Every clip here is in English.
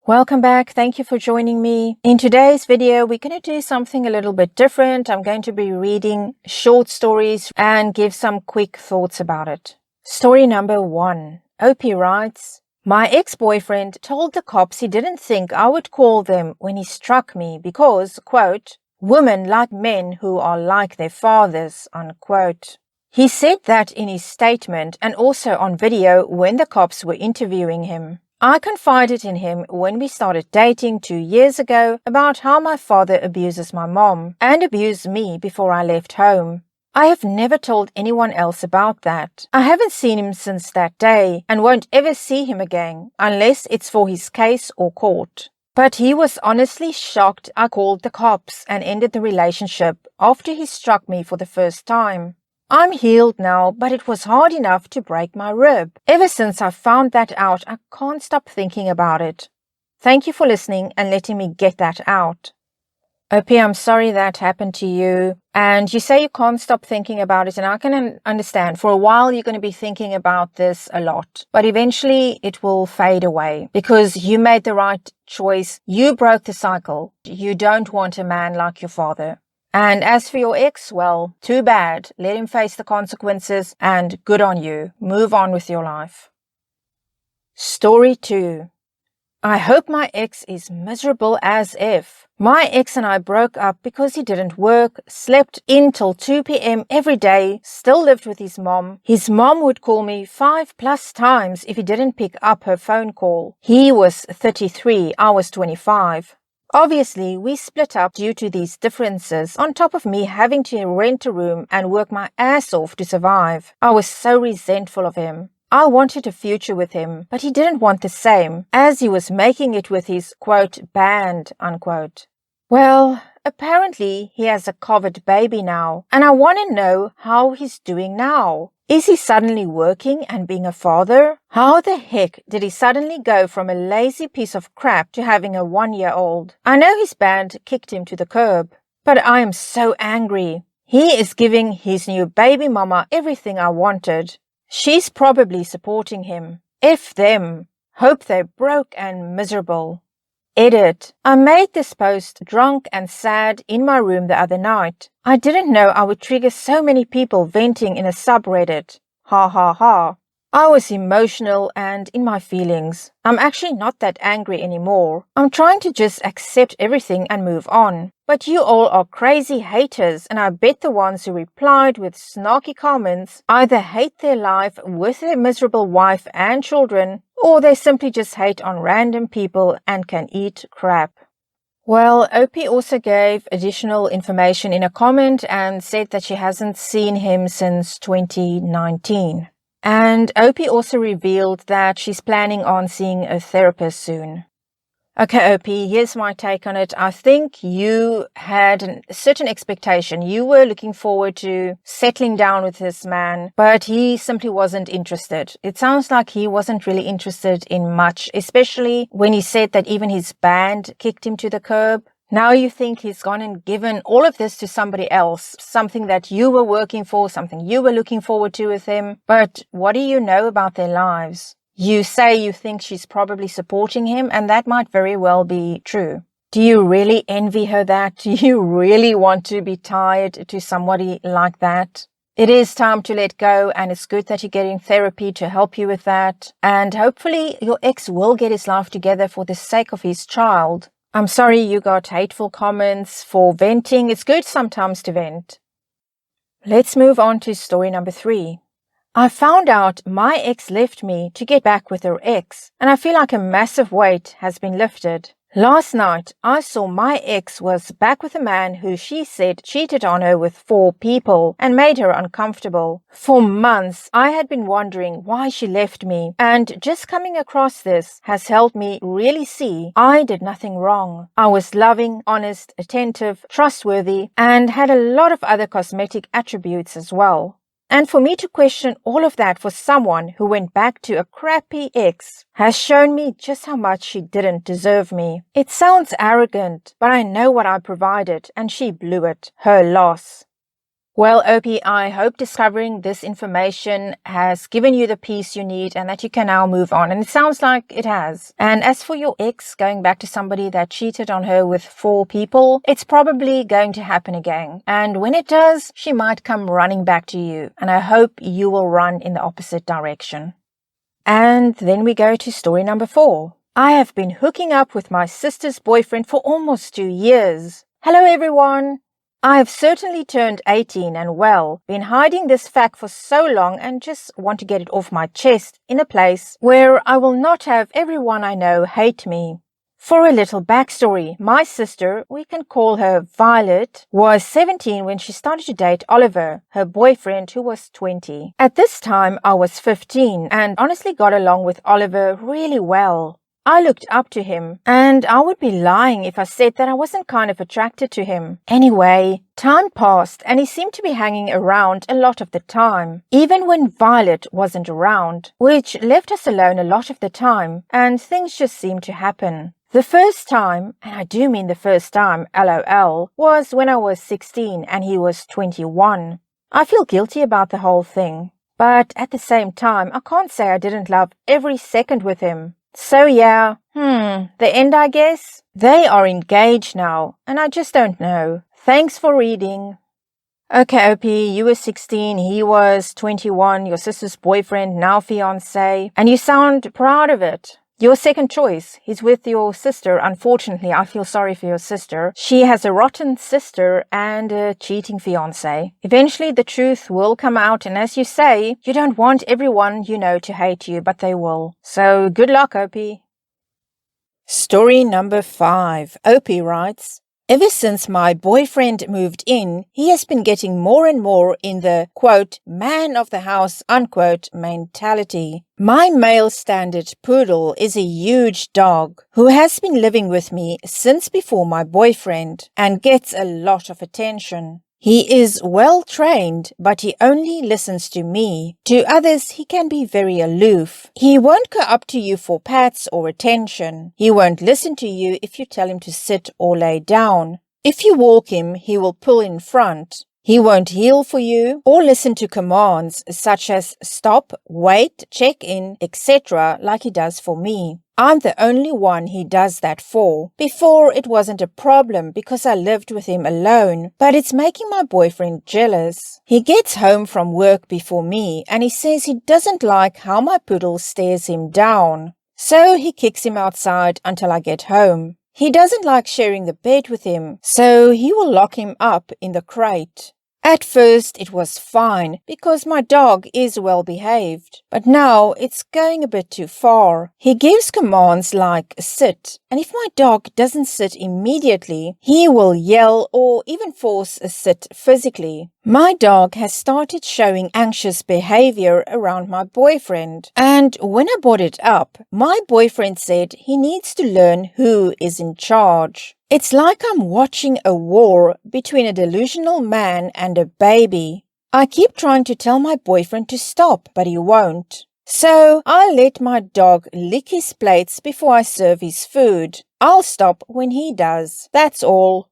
Welcome back. Thank you for joining me. In today's video, we're going to do something a little bit different. I'm going to be reading short stories and give some quick thoughts about it. Story number 1. Opie writes, my ex-boyfriend told the cops he didn't think I would call them when he struck me because, quote, women like men who are like their fathers, unquote. He said that in his statement and also on video when the cops were interviewing him. I confided in him when we started dating 2 years ago about how my father abuses my mom and abused me before I left home. I have never told anyone else about that. I haven't seen him since that day and won't ever see him again unless it's for his case or court. But he was honestly shocked I called the cops and ended the relationship after he struck me for the first time. I'm healed now, but it was hard enough to break my rib. Ever since I found that out, I can't stop thinking about it. Thank you for listening and letting me get that out. Opie, I'm sorry that happened to you. And you say you can't stop thinking about it, and I can understand. For a while, you're going to be thinking about this a lot. But eventually, it will fade away because you made the right choice. You broke the cycle. You don't want a man like your father. And as for your ex, well, too bad. Let him face the consequences and good on you. Move on with your life. Story 2. I hope my ex is miserable as if. My ex and I broke up because he didn't work, slept in till 2 p.m. every day, still lived with his mom. His mom would call me 5+ times if he didn't pick up her phone call. He was 33, I was 25. Obviously, we split up due to these differences, on top of me having to rent a room and work my ass off to survive. I was so resentful of him. I wanted a future with him, but he didn't want the same, as he was making it with his, quote, band, unquote. Well, apparently he has a COVID baby now, and I want to know how he's doing now. Is he suddenly working and being a father? How the heck did he suddenly go from a lazy piece of crap to having a 1-year-old? I know his band kicked him to the curb, but I am so angry. He is giving his new baby mama everything I wanted. She's probably supporting him. F them. Hope they're broke and miserable. Edit. I made this post drunk and sad in my room the other night. I didn't know I would trigger so many people venting in a subreddit. Ha ha ha. I was emotional and in my feelings. I'm actually not that angry anymore. I'm trying to just accept everything and move on. But you all are crazy haters, and I bet the ones who replied with snarky comments either hate their life with their miserable wife and children, or they simply just hate on random people and can eat crap. Well, Opie also gave additional information in a comment and said that she hasn't seen him since 2019. And Opie also revealed that she's planning on seeing a therapist soon. Okay, Opie, here's my take on it. I think you had a certain expectation. You were looking forward to settling down with this man, but he simply wasn't interested. It sounds like he wasn't really interested in much, especially when he said that even his band kicked him to the curb. Now you think he's gone and given all of this to somebody else, something that you were working for, something you were looking forward to with him. But what do you know about their lives? You say you think she's probably supporting him, and that might very well be true. Do you really envy her that? Do you really want to be tied to somebody like that? It is time to let go, and it's good that you're getting therapy to help you with that. And hopefully your ex will get his life together for the sake of his child. I'm sorry you got hateful comments for venting. It's good sometimes to vent. Let's move on to story number 3. I found out my ex left me to get back with her ex, and I feel like a massive weight has been lifted. Last night, I saw my ex was back with a man who she said cheated on her with 4 people and made her uncomfortable. For months, I had been wondering why she left me, and just coming across this has helped me really see I did nothing wrong. I was loving, honest, attentive, trustworthy, and had a lot of other cosmetic attributes as well. And for me to question all of that for someone who went back to a crappy ex has shown me just how much she didn't deserve me. It sounds arrogant, but I know what I provided and she blew it. Her loss. Well, Opie, I hope discovering this information has given you the peace you need and that you can now move on. And it sounds like it has. And as for your ex going back to somebody that cheated on her with 4 people, it's probably going to happen again. And when it does, she might come running back to you. And I hope you will run in the opposite direction. And then we go to story number 4. I have been hooking up with my sister's boyfriend for almost 2 years. Hello, everyone. I have certainly turned 18 and, well, been hiding this fact for so long and just want to get it off my chest in a place where I will not have everyone I know hate me. For a little backstory, my sister, we can call her Violet, was 17 when she started to date Oliver, her boyfriend, who was 20. At this time, I was 15 and honestly got along with Oliver really well. I looked up to him, and I would be lying if I said that I wasn't kind of attracted to him. Anyway, time passed and he seemed to be hanging around a lot of the time, even when Violet wasn't around, which left us alone a lot of the time, and things just seemed to happen. The first time, and I do mean the first time, LOL, was when I was 16 and he was 21. I feel guilty about the whole thing, but at the same time, I can't say I didn't love every second with him. So yeah, the end, I guess. They are engaged now, and I just don't know. Thanks for reading. Okay, OP, you were 16, he was 21, your sister's boyfriend, now fiancé, and you sound proud of it. Your second choice, he's with your sister. Unfortunately, I feel sorry for your sister. She has a rotten sister and a cheating fiancé. Eventually, the truth will come out, and as you say, you don't want everyone you know to hate you, but they will. So, good luck, Opie. Story number 5. Opie writes, ever since my boyfriend moved in, he has been getting more and more in the, quote, man of the house, unquote, mentality. My male standard poodle is a huge dog who has been living with me since before my boyfriend and gets a lot of attention. He is well trained, but he only listens to me. To others, he can be very aloof. He won't go up to you for pats or attention. He won't listen to you if you tell him to sit or lay down. If you walk him, he will pull in front. He won't heel for you or listen to commands such as stop, wait, check in, etc. like he does for me. I'm the only one he does that for. Before, it wasn't a problem because I lived with him alone, but it's making my boyfriend jealous. He gets home from work before me and he says he doesn't like how my poodle stares him down. So he kicks him outside until I get home. He doesn't like sharing the bed with him, so he will lock him up in the crate. At first it was fine because my dog is well behaved, but now it's going a bit too far. He gives commands like sit, and if my dog doesn't sit immediately, he will yell or even force a sit physically. My dog has started showing anxious behavior around my boyfriend, and when I brought it up, my boyfriend said he needs to learn who is in charge. It's like I'm watching a war between a delusional man and a baby. I keep trying to tell my boyfriend to stop, but he won't. So I let my dog lick his plates before I serve his food. I'll stop when he does. That's all.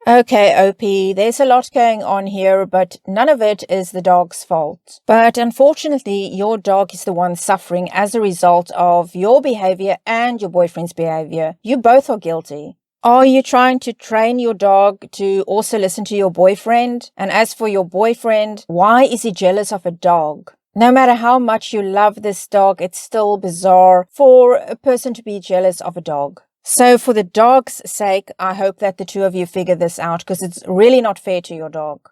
Okay, OP, there's a lot going on here, but none of it is the dog's fault. But unfortunately, your dog is the one suffering as a result of your behavior and your boyfriend's behavior. You both are guilty. Are you trying to train your dog to also listen to your boyfriend? And as for your boyfriend, why is he jealous of a dog? No matter how much you love this dog, it's still bizarre for a person to be jealous of a dog. So for the dog's sake, I hope that the two of you figure this out because it's really not fair to your dog.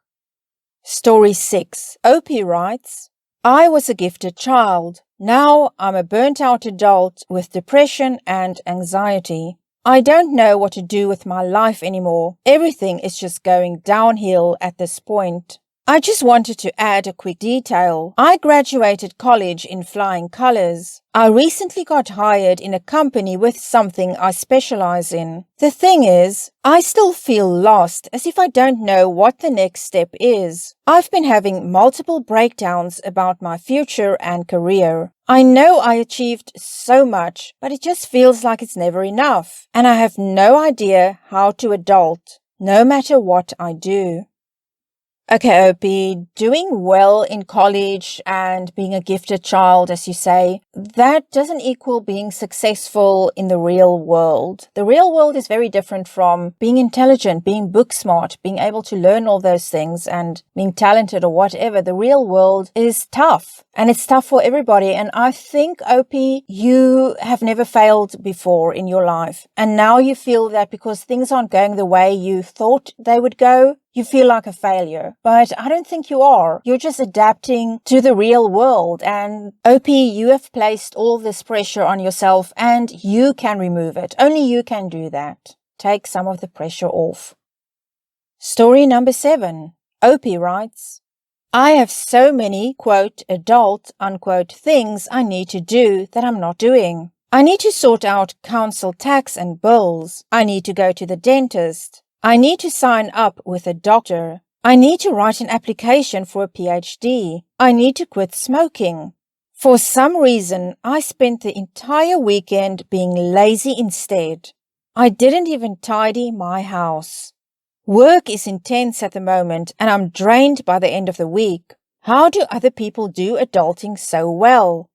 Story 6. Opie writes, I was a gifted child. Now I'm a burnt-out adult with depression and anxiety. I don't know what to do with my life anymore. Everything is just going downhill at this point. I just wanted to add a quick detail. I graduated college in flying colors. I recently got hired in a company with something I specialize in. The thing is, I still feel lost as if I don't know what the next step is. I've been having multiple breakdowns about my future and career. I know I achieved so much, but it just feels like it's never enough. And I have no idea how to adult, no matter what I do. Okay, Opie, doing well in college and being a gifted child, as you say, that doesn't equal being successful in the real world. The real world is very different from being intelligent, being book smart, being able to learn all those things and being talented or whatever. The real world is tough and it's tough for everybody. And I think, Opie, you have never failed before in your life. And now you feel that because things aren't going the way you thought they would go, you feel like a failure, but I don't think you are. You're just adapting to the real world. And OP, you have placed all this pressure on yourself and you can remove it. Only you can do that. Take some of the pressure off. Story number 7. OP writes, I have so many, quote, adult, unquote, things I need to do that I'm not doing. I need to sort out council tax and bills. I need to go to the dentist. I need to sign up with a doctor. I need to write an application for a PhD. I need to quit smoking. For some reason, I spent the entire weekend being lazy instead. I didn't even tidy my house. Work is intense at the moment and I'm drained by the end of the week. How do other people do adulting so well?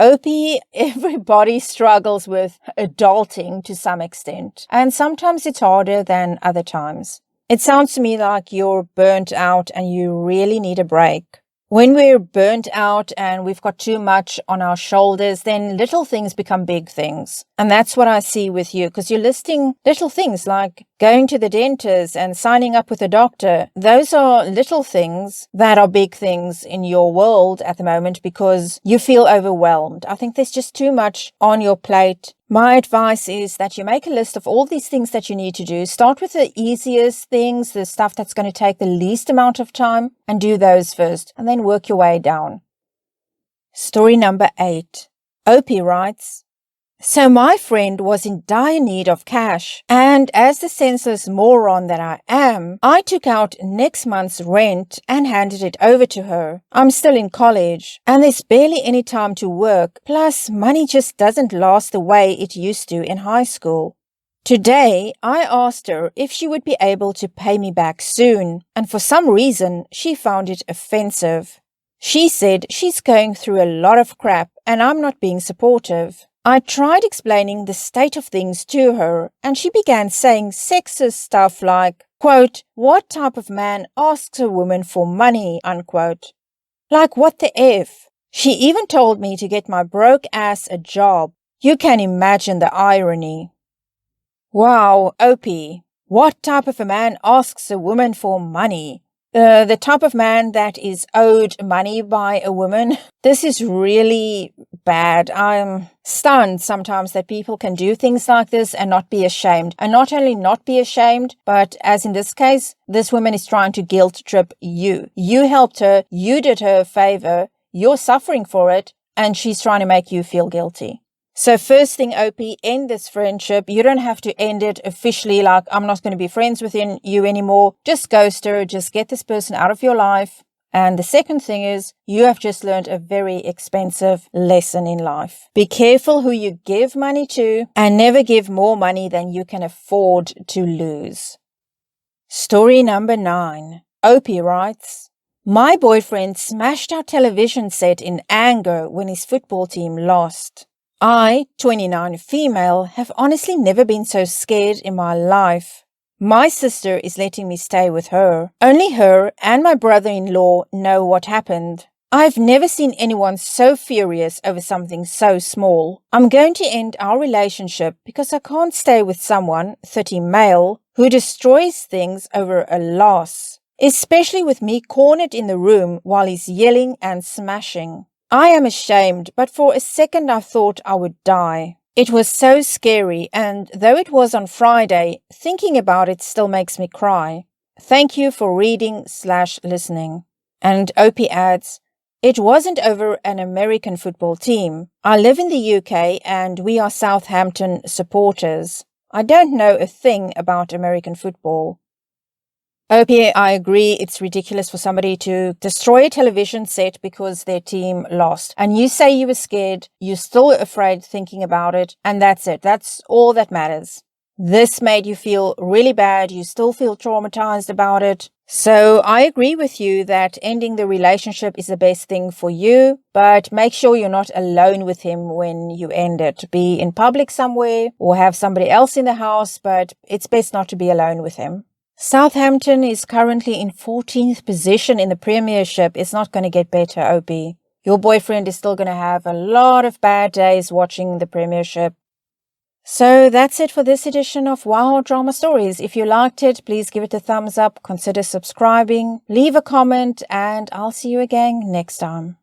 Opie, everybody struggles with adulting to some extent, and sometimes it's harder than other times. It sounds to me like you're burnt out and you really need a break. When we're burnt out and we've got too much on our shoulders, then little things become big things. And that's what I see with you, because you're listing little things like going to the dentist and signing up with a doctor. Those are little things that are big things in your world at the moment because you feel overwhelmed. I think there's just too much on your plate. My advice is that you make a list of all these things that you need to do. Start with the easiest things, the stuff that's going to take the least amount of time, and do those first, and then work your way down. Story number 8. Opie writes, so my friend was in dire need of cash, and as the senseless moron that I am, I took out next month's rent and handed it over to her. I'm still in college, and there's barely any time to work, plus money just doesn't last the way it used to in high school. Today, I asked her if she would be able to pay me back soon, and for some reason, she found it offensive. She said she's going through a lot of crap, and I'm not being supportive. I tried explaining the state of things to her, and she began saying sexist stuff like, quote, what type of man asks a woman for money, unquote. Like what the F? She even told me to get my broke ass a job. You can imagine the irony. Wow, Opie, what type of a man asks a woman for money? The type of man that is owed money by a woman. This is really bad. I'm stunned sometimes that people can do things like this and not be ashamed. And not only not be ashamed, but as in this case, this woman is trying to guilt trip you. You helped her, you did her a favor, you're suffering for it, and she's trying to make you feel guilty. So first thing, Opie, end this friendship. You don't have to end it officially like I'm not going to be friends with you anymore. Just ghost her. Just get this person out of your life. And the second thing is you have just learned a very expensive lesson in life. Be careful who you give money to and never give more money than you can afford to lose. Story number 9. Opie writes, my boyfriend smashed our television set in anger when his football team lost. I, 29 female, have honestly never been so scared in my life. My sister is letting me stay with her. Only her and my brother-in-law know what happened. I've never seen anyone so furious over something so small. I'm going to end our relationship because I can't stay with someone, 30 male, who destroys things over a loss, especially with me cornered in the room while he's yelling and smashing. I am ashamed, but for a second I thought I would die. It was so scary, and though it was on Friday, thinking about it still makes me cry. Thank you for reading/listening. And Opie adds, it wasn't over an American football team. I live in the UK and we are Southampton supporters. I don't know a thing about American football. Okay, I agree. It's ridiculous for somebody to destroy a television set because their team lost. And you say you were scared, you're still afraid thinking about it, and that's it. That's all that matters. This made you feel really bad. You still feel traumatized about it. So I agree with you that ending the relationship is the best thing for you, but make sure you're not alone with him when you end it. Be in public somewhere or have somebody else in the house, but it's best not to be alone with him. Southampton is currently in 14th position in the Premiership. It's not going to get better, OB. Your boyfriend is still going to have a lot of bad days watching the Premiership. So that's it for this edition of Wow Drama Stories. If you liked it, please give it a thumbs up, consider subscribing, leave a comment, and I'll see you again next time.